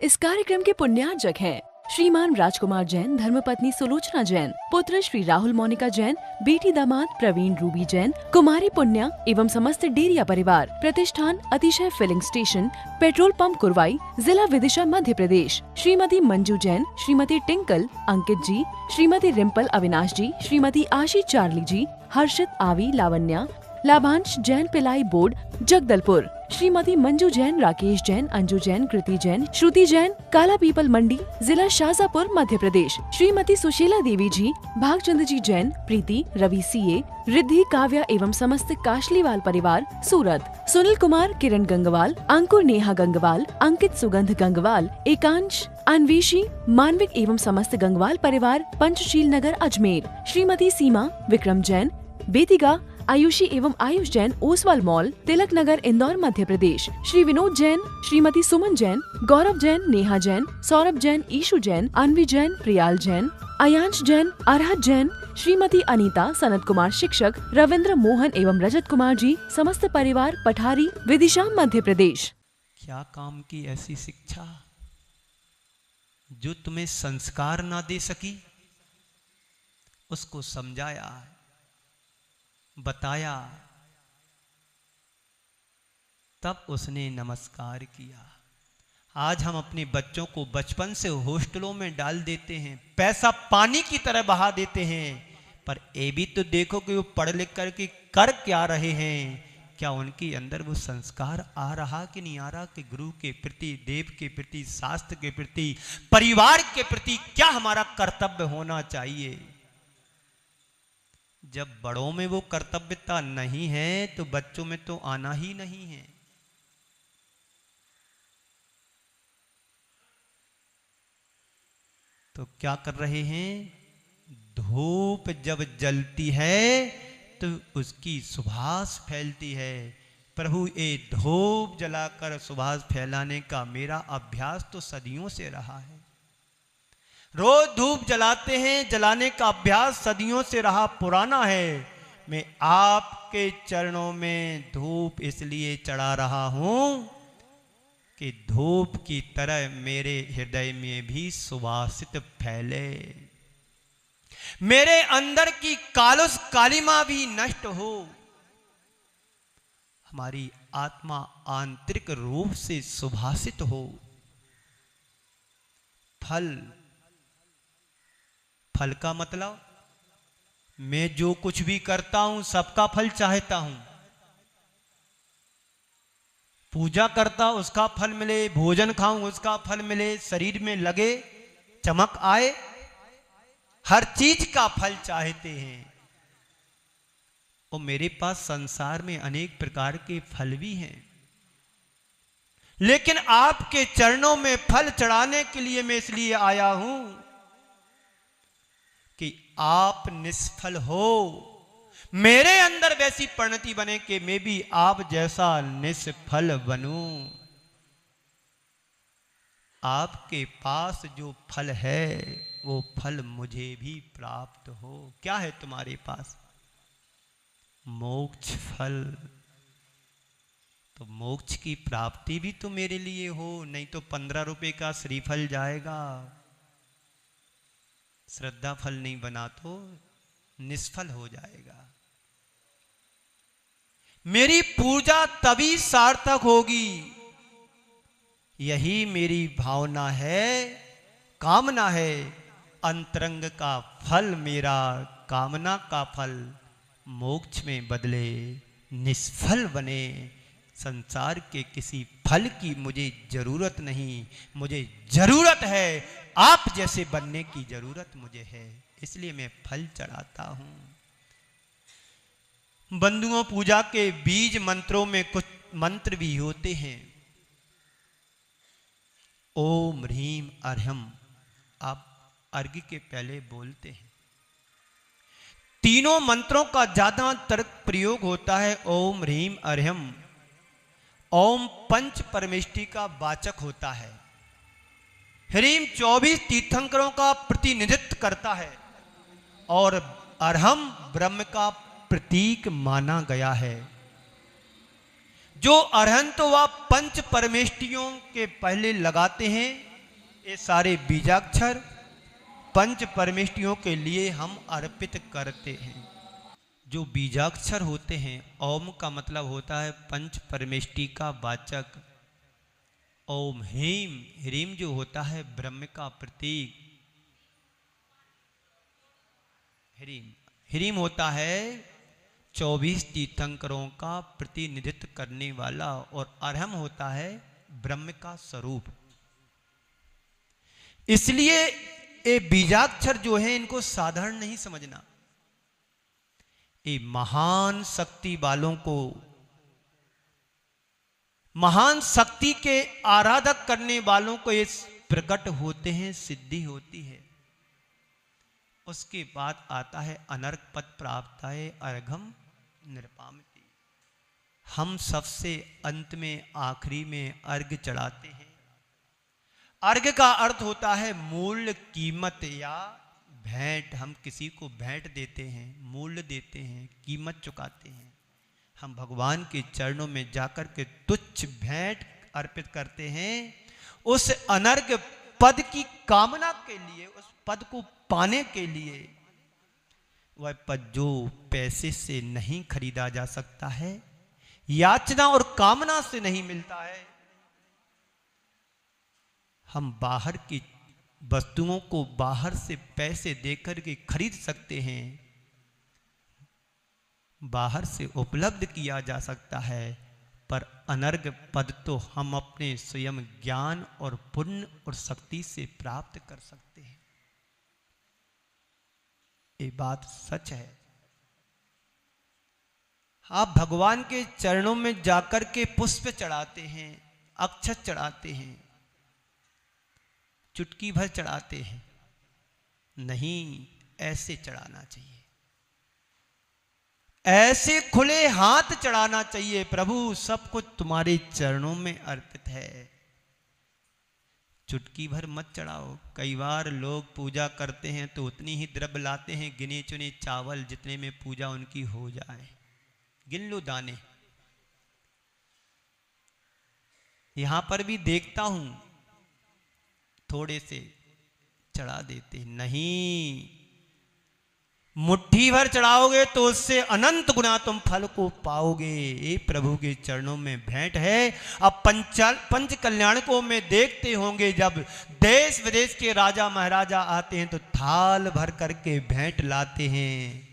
इस कार्यक्रम के पुण्यार्जक हैं श्रीमान राजकुमार जैन, धर्मपत्नी सुलोचना जैन, पुत्र श्री राहुल मोनिका जैन, बेटी दामाद प्रवीण रूबी जैन, कुमारी पुण्या एवं समस्त डेरिया परिवार। प्रतिष्ठान Atishay filling station, petrol pump Kurwai, जिला Vidisha, Madhya Pradesh. Shrimati Manju Jain, Shrimati Tinkle, Ankit ji, Shrimati Rimpal Avinash ji, Shrimati Aashi Charlie ji, Harshit Aavi Lavanya, Labhansh Jain ply board Jagdalpur, Shrimati Manju Jain, Rakesh Jain, Anju Jain, Kriti Jain, Shruti Jain, Kala Pipal Mandi, जिला शाजापुर, मध्य प्रदेश। श्रीमती सुशीला देवी जी, भागचंद जी जैन, प्रीति, रवि सीए, रिद्धि, काव्या एवं समस्त काशलीवाल परिवार, सूरत। सुनील कुमार, किरण गंगवाल, अंकुर, नेहा गंगवाल, अंकित, सुगंध गंगवाल, एकांश, अन्वेषी, मानविक एवं समस्त गंगवाल परिवार, पंचशील नगर, अजमेर। श्रीमती सीमा, विक्रम जैन, बेतिगा, आयुषी एवं आयुष जैन, ओसवाल मॉल, तिलक नगर, इंदौर, मध्य प्रदेश। श्री विनोद जैन, श्रीमती सुमन जैन, गौरव जैन, नेहा जैन, सौरभ जैन, ईशु जैन, अन्वी जैन, प्रियाल जैन, अयांश जैन, अरहत जैन, श्रीमती अनीता, सनत कुमार शिक्षक, रविंद्र, मोहन एवं रजत कुमार जी, समस्त परिवार, पठारी, विदिशा, मध्य प्रदेश। क्या काम की ऐसी शिक्षा जो तुम्हें संस्कार ना दे सकी, उसको समझाया, बताया, तब उसने नमस्कार किया। आज हम अपने बच्चों को बचपन से हॉस्टलों में डाल देते हैं, पैसा पानी की तरह बहा देते हैं, पर ये भी तो देखो कि वो पढ़ लिख करके कर क्या रहे हैं। क्या उनके अंदर वो संस्कार आ रहा कि नहीं आ रहा कि गुरु के प्रति, देव के प्रति, शास्त्र के प्रति, परिवार के प्रति क्या हमारा कर्तव्य होना चाहिए। जब बड़ों में वो कर्तव्यता नहीं है तो बच्चों में तो आना ही नहीं है। तो क्या कर रहे हैं? धूप जब जलती है तो उसकी सुभाष फैलती है। प्रभु, ये धूप जलाकर सुभाष फैलाने का मेरा अभ्यास तो सदियों से रहा है। रोज धूप जलाते हैं, जलाने का अभ्यास सदियों से रहा, पुराना है। मैं आपके चरणों में धूप इसलिए चढ़ा रहा हूं कि धूप की तरह मेरे हृदय में भी सुवासित फैले, मेरे अंदर की कालुस कालिमा भी नष्ट हो, हमारी आत्मा आंतरिक रूप से सुभाषित हो। फल का मतलब, मैं जो कुछ भी करता हूं सबका फल चाहता हूं। पूजा करता उसका फल मिले, भोजन खाऊं उसका फल मिले, शरीर में लगे, चमक आए, हर चीज का फल चाहते हैं। और मेरे पास संसार में अनेक प्रकार के फल भी हैं, लेकिन आपके चरणों में फल चढ़ाने के लिए मैं इसलिए आया हूं कि आप निष्फल हो, मेरे अंदर वैसी परिणति बने कि मैं भी आप जैसा निष्फल बनूं। आपके पास जो फल है वो फल मुझे भी प्राप्त हो। क्या है तुम्हारे पास? मोक्ष फल। तो मोक्ष की प्राप्ति भी तो मेरे लिए हो, नहीं तो 15 रुपए का श्रीफल जाएगा, श्रद्धा फल नहीं बना तो निष्फल हो जाएगा। मेरी पूजा तभी सार्थक होगी, यही मेरी भावना है, कामना है। अंतरंग का फल मेरा कामना का फल मोक्ष में बदले, निष्फल बने। संसार के किसी फल की मुझे जरूरत नहीं, मुझे जरूरत है आप जैसे बनने की जरूरत मुझे है, इसलिए मैं फल चढ़ाता हूं। बंधुओं, पूजा के बीज मंत्रों में कुछ मंत्र भी होते हैं। ओम ह्रीम अर्हम आप अर्घ्य के पहले बोलते हैं। तीनों मंत्रों का ज्यादातर प्रयोग होता है ओम ह्रीम अर्हम। ओम पंच परमेष्टि का वाचक होता है। ह्रीम 24 तीर्थंकरों का प्रतिनिधित्व करता है और अर्हम ब्रह्म का प्रतीक माना गया है। जो अरहंत व पंच परमेष्टियों के पहले लगाते हैं ये सारे बीजाक्षर पंच परमेष्टियों के लिए हम अर्पित करते हैं। जो बीजाक्षर होते हैं, ओम का मतलब होता है पंच परमेष्टि का वाचक। ओम ह्रीम, ह्रीम जो होता है ब्रह्म का प्रतीक। ह्रीम, ह्रीम होता है 24 तीर्थंकरों का प्रतिनिधित्व करने वाला, और अरहम होता है ब्रह्म का स्वरूप। इसलिए ये बीजाक्षर जो है इनको साधारण नहीं समझना। ये महान शक्ति वालों को, महान शक्ति के आराधक करने वालों को ये प्रकट होते हैं, सिद्धि होती है। उसके बाद आता है अनर्घ पद प्राप्त है अर्घम निरपामति। हम सबसे अंत में, आखिरी में अर्घ चढ़ाते हैं। अर्घ का अर्थ होता है मूल्य, कीमत या भेंट। हम किसी को भेंट देते हैं, मूल्य देते हैं, कीमत चुकाते हैं। हम भगवान के चरणों में जाकर के तुच्छ भेंट अर्पित करते हैं। उस अनर्घ पद की कामना के लिए, उस पद को पाने के लिए, वह पद जो पैसे से नहीं खरीदा जा सकता है, याचना और कामना से नहीं मिलता है। हम बाहर की वस्तुओं को बाहर से पैसे देकर के खरीद सकते हैं, बाहर से उपलब्ध किया जा सकता है, पर अनर्घ पद तो हम अपने स्वयं ज्ञान और पुण्य और शक्ति से प्राप्त कर सकते हैं। ये बात सच है। आप भगवान के चरणों में जाकर के पुष्प चढ़ाते हैं, अक्षत चढ़ाते हैं, चुटकी भर चढ़ाते हैं। नहीं, ऐसे चढ़ाना चाहिए, ऐसे खुले हाथ चढ़ाना चाहिए। प्रभु सब कुछ तुम्हारे चरणों में अर्पित है, चुटकी भर मत चढ़ाओ। कई बार लोग पूजा करते हैं तो उतनी ही द्रव्य लाते हैं, गिने चुने चावल, जितने में पूजा उनकी हो जाए। गिन लो दाने। यहां पर भी देखता हूं थोड़े से चढ़ा देते। नहीं, मुट्ठी भर चढ़ाओगे तो उससे अनंत गुना तुम फल को पाओगे। ये प्रभु के चरणों में भेंट है। अब पंच कल्याणकों में देखते होंगे, जब देश विदेश के राजा महाराजा आते हैं तो थाल भर करके भेंट लाते हैं।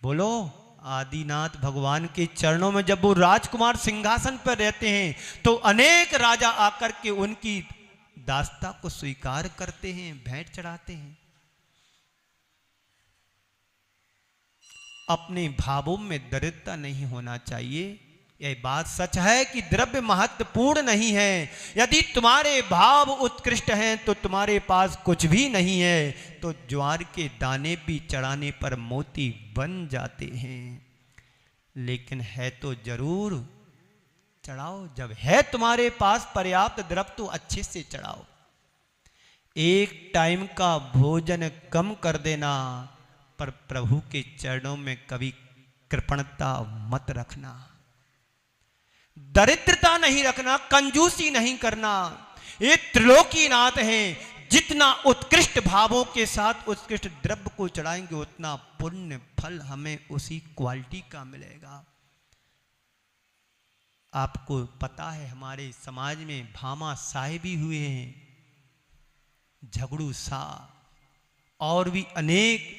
बोलो, आदिनाथ भगवान के चरणों में जब वो राजकुमार सिंहासन पर रहते हैं तो अनेक राजा आकर के उनकी दास्ता को स्वीकार करते हैं, भेंट चढ़ाते हैं। अपने भावों में दरिद्रता नहीं होना चाहिए। यह बात सच है कि द्रव्य महत्वपूर्ण नहीं है। यदि तुम्हारे भाव उत्कृष्ट हैं तो तुम्हारे पास कुछ भी नहीं है तो ज्वार के दाने भी चढ़ाने पर मोती बन जाते हैं। लेकिन है तो जरूर चढ़ाओ। जब है तुम्हारे पास पर्याप्त द्रव्य तो अच्छे से चढ़ाओ। एक टाइम का भोजन कम कर देना, पर प्रभु के चरणों में कभी कृपणता मत रखना, दरिद्रता नहीं रखना, कंजूसी नहीं करना। ये त्रिलोकीनाथ हैं। जितना उत्कृष्ट भावों के साथ उत्कृष्ट द्रव्य को चढ़ाएंगे उतना पुण्य फल हमें उसी क्वालिटी का मिलेगा। आपको पता है हमारे समाज में भामा शाह भी हुए हैं, झगड़ू शाह और भी अनेक,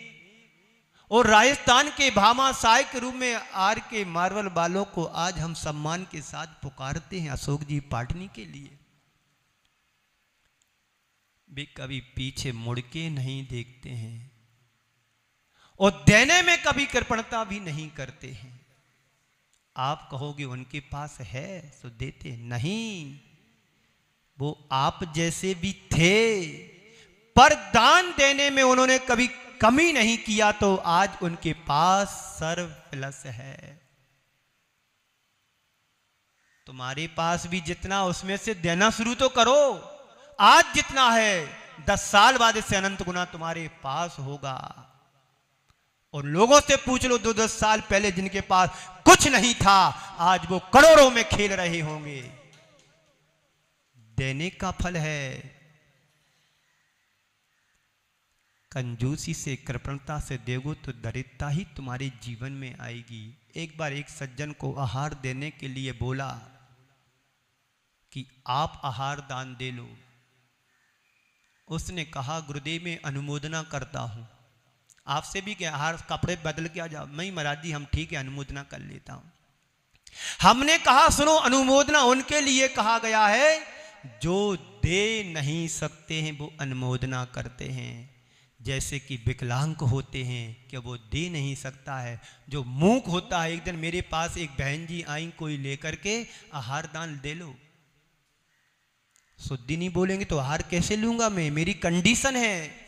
और राजस्थान के भामा शाह के रूप में आर के मार्बल वालों को आज हम सम्मान के साथ पुकारते हैं, अशोक जी पाटनी के लिए। वे कभी पीछे मुड़ के नहीं देखते हैं और देने में कभी कृपणता भी नहीं करते हैं। आप कहोगे उनके पास है तो देते, नहीं, वो आप जैसे भी थे, पर दान देने में उन्होंने कभी कमी नहीं किया, तो आज उनके पास सर्व प्लस है। तुम्हारे पास भी जितना उसमें से देना शुरू तो करो। आज जितना है 10 साल बाद इससे अनंत गुना तुम्हारे पास होगा। और लोगों से पूछ लो 2-10 साल पहले जिनके पास कुछ नहीं था, आज वो करोड़ों में खेल रहे होंगे। देने का फल है। कंजूसी से, कृपणता से देगो तो दरिद्रता ही तुम्हारे जीवन में आएगी। एक बार एक सज्जन को आहार देने के लिए बोला कि आप आहार दान दे लो। उसने कहा, गुरुदेव मैं अनुमोदना करता हूं, आपसे भी क्या आहार कपड़े बदल के आ जाओ। नहीं महाराज जी हम ठीक है अनुमोदना कर लेता हूं। हमने कहा सुनो, अनुमोदना उनके लिए कहा गया है जो दे नहीं सकते हैं, वो अनुमोदना करते हैं। जैसे कि विकलांग होते हैं कि वो दे नहीं सकता है, जो मूक होता है। एक दिन मेरे पास एक बहन जी आई, कोई लेकर के आहार दान दे लो। शुद्धि नहीं बोलेंगे तो आहार कैसे लूंगा मैं, मेरी कंडीशन है।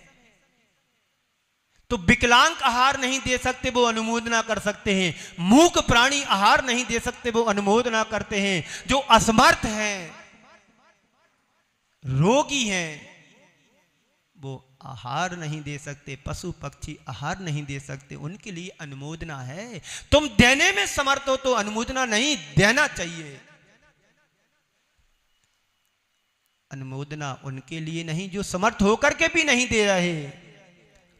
तो विकलांग आहार नहीं दे सकते, वो अनुमोदना कर सकते हैं। मूक प्राणी आहार नहीं दे सकते, वो अनुमोदना करते हैं। जो असमर्थ हैं, रोगी हैं, वो आहार नहीं दे सकते। पशु पक्षी आहार नहीं दे सकते, उनके लिए अनुमोदना है। तुम देने में समर्थ हो तो अनुमोदना नहीं देना चाहिए। अनुमोदना उनके लिए नहीं जो समर्थ होकर के भी नहीं दे रहे,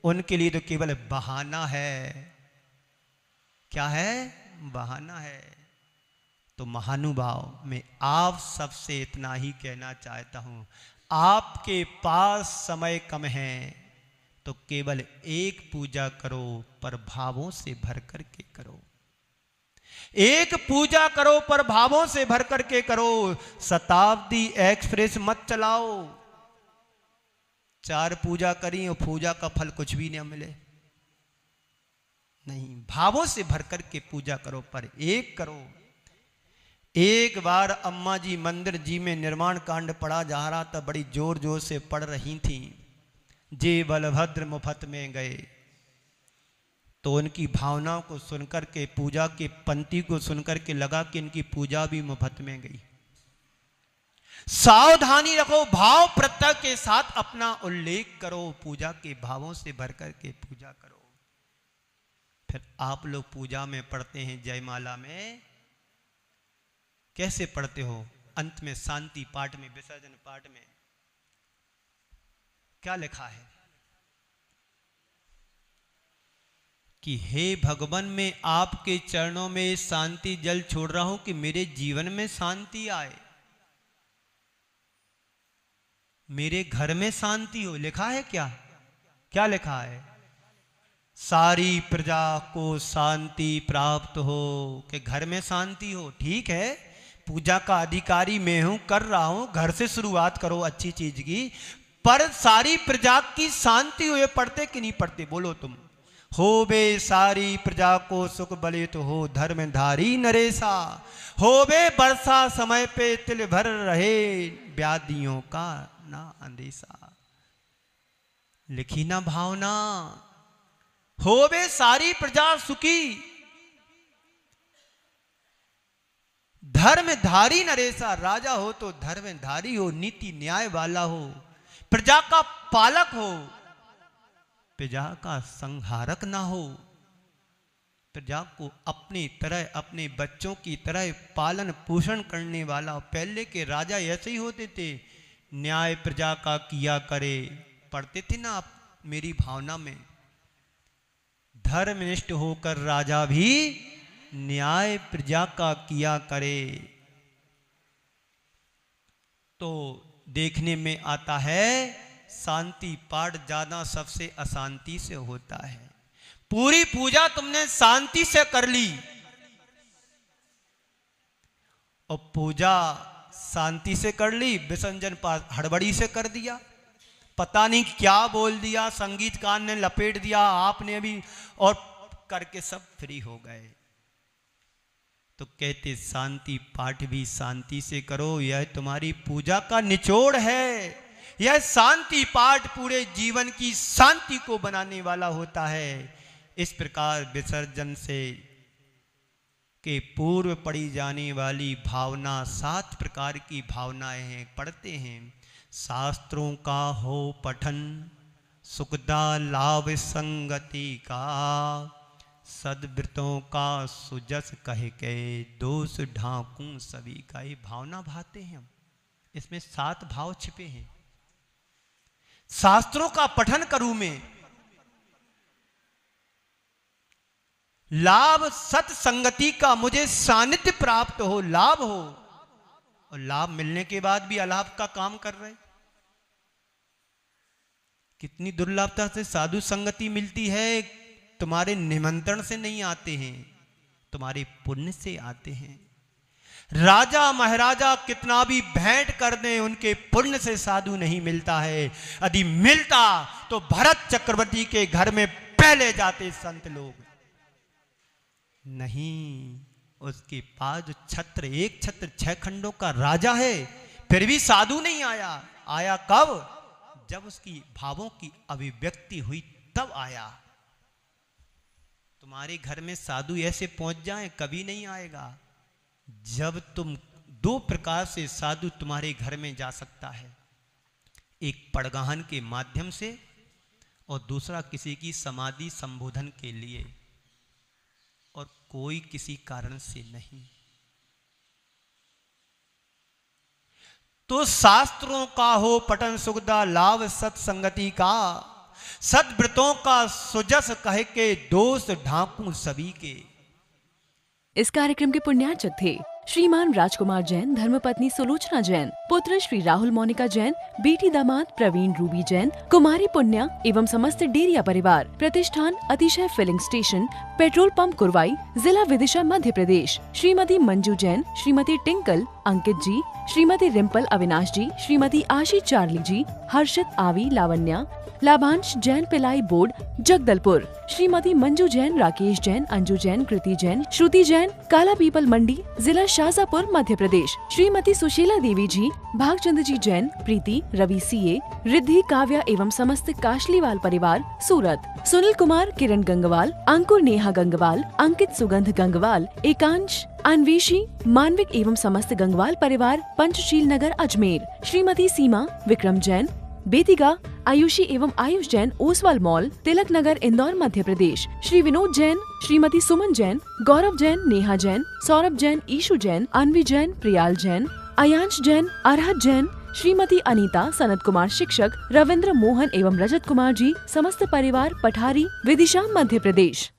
उनके लिए तो केवल बहाना है। क्या है? बहाना है। तो महानुभाव, मैं आप सबसे इतना ही कहना चाहता हूं, आपके पास समय कम है तो केवल एक पूजा करो, पर भावों से भर करके करो। एक पूजा करो पर भावों से भर करके करो। शताब्दी एक्सप्रेस मत चलाओ। 4 पूजा करी और पूजा का फल कुछ भी नहीं मिले। नहीं, भावों से भर करके पूजा करो, पर एक करो। एक बार अम्मा जी मंदिर जी में निर्माण कांड पढ़ा जा रहा था, बड़ी जोर जोर से पढ़ रही थी। जे बलभद्र मुफ्त में गए, तो उनकी भावनाओं को सुनकर के, पूजा की पंक्ति को सुनकर के लगा कि इनकी पूजा भी मुफ्त में गई। सावधानी रखो, भाव प्रत्यय के साथ अपना उल्लेख करो। पूजा के भावों से भर करके पूजा करो। फिर आप लोग पूजा में पढ़ते हैं, जयमाला में कैसे पढ़ते हो? अंत में शांति पाठ में, विसर्जन पाठ में क्या लिखा है कि हे भगवान, मैं आपके चरणों में शांति जल छोड़ रहा हूं कि मेरे जीवन में शांति आए, मेरे घर में शांति हो। लिखा है क्या? क्या लिखा है? सारी प्रजा को शांति प्राप्त हो, कि घर में शांति हो। ठीक है, पूजा का अधिकारी मैं हूं, कर रहा हूं, घर से शुरुआत करो अच्छी चीज की, पर सारी प्रजा की शांति हो। ये पढ़ते कि नहीं पढ़ते? बोलो तुम। हो बे सारी प्रजा को सुख बले तो हो, धर्मधारी नरेसा। हो बे वर्षा समय पे तिल भर रहे, व्याधियों का ना अंदेशा। लिखी ना भावना। हो बे सारी प्रजा सुखी, धर्मधारी नरेसा। राजा हो तो धर्मधारी हो, नीति न्याय वाला हो, प्रजा का पालक हो, प्रजा का संहारक ना हो। प्रजा को अपनी तरह, अपने बच्चों की तरह पालन पोषण करने वाला। पहले के राजा ऐसे ही होते थे, न्याय प्रजा का किया करे। पढ़ते थे ना आप मेरी भावना में, धर्मनिष्ठ होकर राजा भी न्याय प्रजा का किया करे। तो देखने में आता है शांति पाठ ज्यादा सबसे अशांति से होता है। पूरी पूजा तुमने शांति से कर ली और पूजा शांति से कर ली, विसर्जन पास हड़बड़ी से कर दिया, पता नहीं क्या बोल दिया, संगीतकार ने लपेट दिया, आपने भी, और करके सब फ्री हो गए। तो कहते शांति पाठ भी शांति से करो, यह तुम्हारी पूजा का निचोड़ है। यह शांति पाठ पूरे जीवन की शांति को बनाने वाला होता है। इस प्रकार विसर्जन से के पूर्व पढ़ी जाने वाली भावना 7 प्रकार की भावनाएं हैं। पढ़ते हैं, शास्त्रों का हो पठन, सुखदा लाभ संगति का, सद्व्रतों का सुजस कह के, दोष ढांकूं सभी का। ये भावना भाते हैं हम। इसमें 7 भाव छिपे हैं। शास्त्रों का पठन करूं मैं, लाभ सत्संगति का मुझे सानिध्य प्राप्त हो, लाभ हो, और लाभ मिलने के बाद भी अलाभ का काम कर रहे। कितनी दुर्लभता से साधु संगति मिलती है। तुम्हारे निमंत्रण से नहीं आते हैं, तुम्हारे पुण्य से आते हैं। राजा महाराजा कितना भी भेंट कर दें, उनके पुण्य से साधु नहीं मिलता है। यदि मिलता तो भरत चक्रवर्ती के घर में पहले जाते संत लोग। नहीं, उसके पास जो छत्र, एक छत्र 6 खंडों का राजा है, फिर भी साधु नहीं आया। आया कब? जब उसकी भावों की अभिव्यक्ति हुई, तब आया। तुम्हारे घर में साधु ऐसे पहुंच जाएं, कभी नहीं आएगा। जब तुम 2 प्रकार से साधु तुम्हारे घर में जा सकता है, एक पड़गाहन के माध्यम से और दूसरा किसी की समाधि संबोधन के लिए, और कोई किसी कारण से नहीं। तो शास्त्रों का हो पठन सुखदा, लाभ सत्संगति का, सद्व्रतों का सुजस कह के, दोष ढांकू सभी के। इस कार्यक्रम के पुण्यार्चक थे श्रीमान राजकुमार जैन, धर्मपत्नी सुलोचना जैन, पुत्र श्री राहुल मोनिका जैन, बेटी दामाद प्रवीण रूबी जैन, कुमारी पुण्या एवं समस्त डेरिया परिवार। प्रतिष्ठान Atishay filling station, petrol pump Kurwai, जिला Vidisha Madhya Pradesh. Shrimati Manju Jain, Shrimati Tinkle, Ankit ji, Shrimati Rimpal Avinash ji, Shrimati Aashi Charlie ji, Harshit Aavi Lavanya, Labhansh Jain ply board Jagdalpur, Shrimati Manju Jain, Rakesh Jain, Anju Jain, Kriti Jain, Shruti Jain, Kala Pipal Mandi, जिला शाजापुर मध्य प्रदेश। श्रीमती सुशीला देवी जी, भागचंद जी जैन, प्रीति, रवि सीए, रिद्धि, काव्या एवं समस्त काशलीवाल परिवार सूरत। सुनील कुमार, किरण गंगवाल, अंकुर नेहा गंगवाल, अंकित सुगंध गंगवाल, एकांश अन्वेषी, मानविक एवं समस्त गंगवाल परिवार पंचशील नगर अजमेर। श्रीमती सीमा, विक्रम जैन, बेतिगा, आयुषी एवं आयुष जैन, ओसवाल मॉल, तिलक नगर, इंदौर मध्य प्रदेश। श्री विनोद जैन, श्रीमती सुमन जैन, गौरव जैन, नेहा जैन, सौरभ जैन, ईशु जैन, अन्वी जैन, प्रियाल जैन, अयांश जैन, अरहत जैन, श्रीमती अनीता, सनत कुमार शिक्षक, रविंद्र मोहन एवं रजत कुमार जी, समस्त परिवार पठारी, विदिशा मध्य प्रदेश।